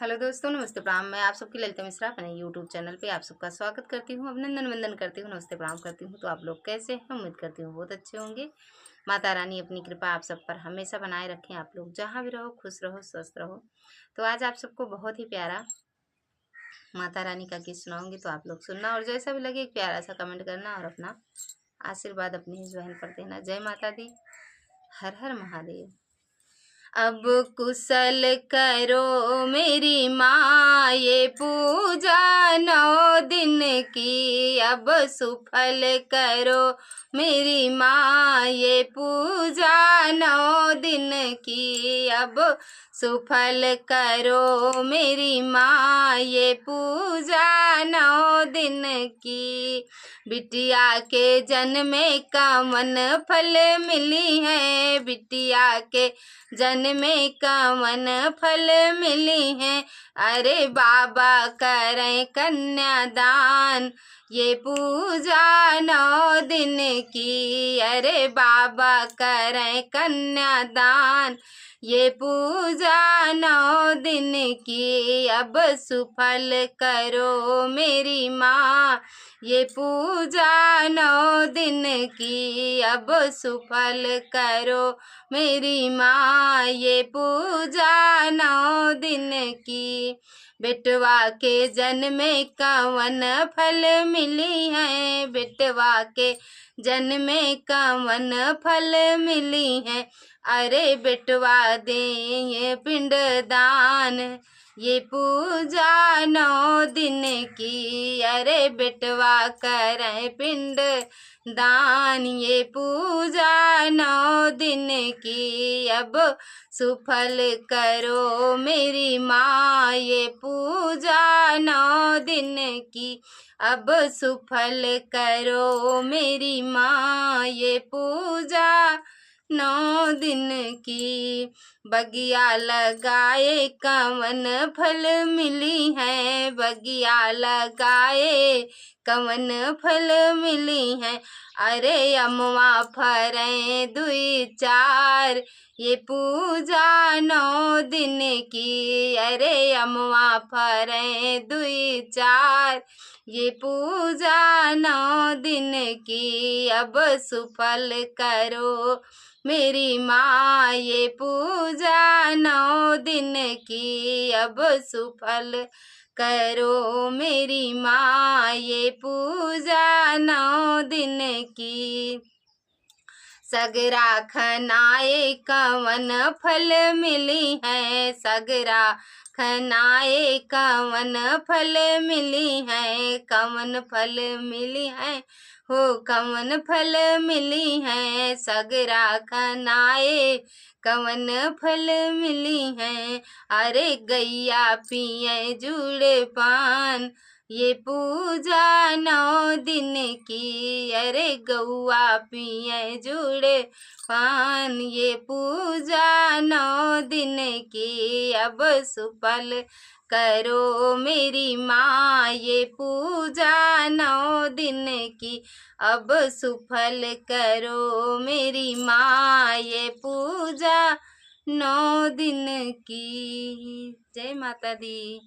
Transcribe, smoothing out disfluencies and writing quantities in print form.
Hello दोस्तों, नमस्ते प्रणाम। मैं आप सबकी ललिता मिश्रा अपने यूट्यूब चैनल पे आप सबका स्वागत करती हूँ, अभिनंदन वंदन करती हूँ, नमस्ते प्रणाम करती हूँ। तो आप लोग कैसे हैं? उम्मीद करती हूँ बहुत अच्छे होंगे। माता रानी अपनी कृपा आप सब पर हमेशा बनाए रखें। आप लोग जहाँ भी रहो खुश रहो स्वस्थ रहो। तो आज आप सबको बहुत ही प्यारा माता रानी का गीत सुनाऊंगी, तो आप लोग सुनना और जैसा भी लगे एक प्यारा सा कमेंट करना और अपना आशीर्वाद अपनी इस बहन पर देना। जय माता दी, हर हर महादेव। अब कुशल करो मेरी माँ ये पूजा 9 दिन की। अब सुफल करो मेरी माँ ये पूजा 9 दिन की। अब सुफल करो मेरी माँ ये पूजा 9 दिन की। बिटिया के जन्मे कमन फल मिली है, बिटिया के जन्मे कमन फल मिली है। अरे बाबा करें कन्यादान ये पूजा 9 दिन की। अरे बाबा करें कन्यादान ये पूजा 9 दिन की। अब सुफल करो मेरी माँ ये पूजा 9 दिन की। अब सुफल करो मेरी माँ ये पूजा 9 दिन की। बेटवा के जन्मे कवन फल मिली है, बेटवा के जन्मे कवन फल मिली है। अरे बेटवा दे ये पिंड दान ये पूजा 9 दिन की। अरे बेटवा करें पिंड दान ये पूजा 9 दिन की। अब सुफल करो मेरी माँ ये पूजा 9 दिन की। अब सुफल करो मेरी माँ ये पूजा 9 दिन की। बगिया लगाए कवन फल मिली है, बगिया लगाए कवन फल मिली है। अरे अमवा फरें 2 4 ये पूजा 9 दिन की। अरे अमवा फरें 2 4 ये पूजा 9 दिन की। अब सुफल करो मेरी माँ ये पूजा 9 दिन की। अब सुफल करो मेरी माँ ये पूजा 9 दिन की। सगरा खनाए कवन फल मिली है, सगरा खनाए कवन फल मिली है। कवन फल मिली है हो कवन फल मिली है। सगरा खनाए कवन फल मिली है। अरे गैया पिए जुड़े पान ये पूजा 9 दिन की। अरे गौआ पिए जुड़े पान ये पूजा 9 दिन की। अब सुफल करो मेरी माँ ये पूजा 9 दिन की। अब सुफल करो मेरी माँ ये पूजा 9 दिन की। जय माता दी।